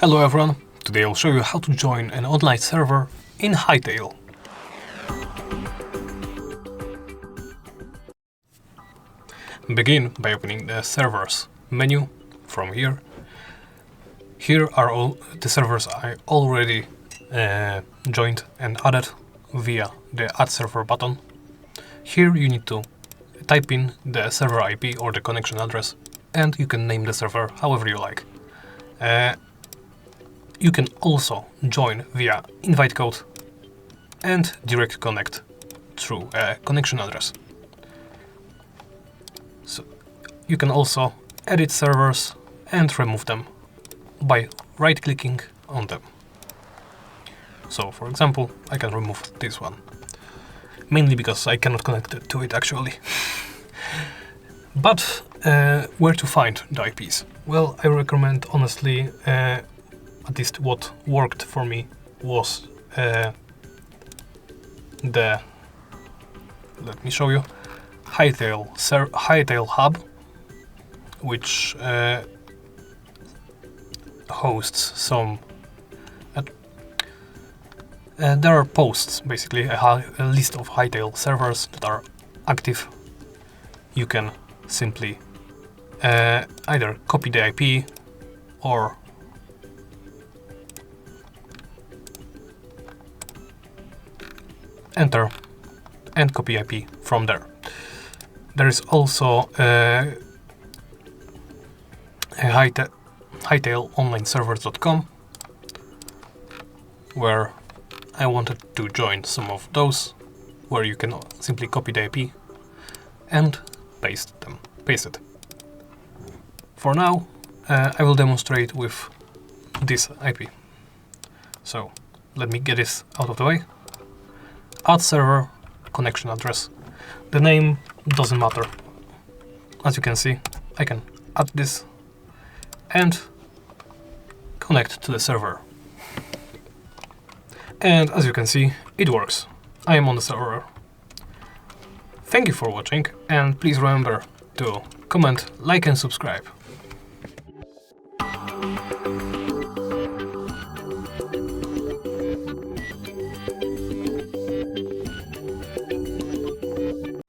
Hello everyone, today I'll show you how to join an online server in Hytale. Begin by opening the servers menu from here. Here are all the servers I already joined and added via the Add Server button. Here you need to type in the server IP or the connection address, and you can name the server however you like. You can also join via invite code and direct connect through a connection address. So you can also edit servers and remove them by right-clicking on them. So for example, I can remove this one, mainly because I cannot connect to it actually. But where to find the IPs? Well, I recommend honestly, at least what worked for me was let me show you, Hytale Hub, which hosts some, there are posts, basically a list of Hytale servers that are active. You can simply either copy the IP or enter and copy IP from there. There is also a HytaleOnlineServers.com, where I wanted to join some of those, where you can simply copy the IP and paste it. For now, I will demonstrate with this IP. So let me get this out of the way. Add server, connection address. The name doesn't matter. As you can see, I can add this and connect to the server. And as you can see, it works. I am on the server. Thank you for watching, and please remember to comment, like and subscribe.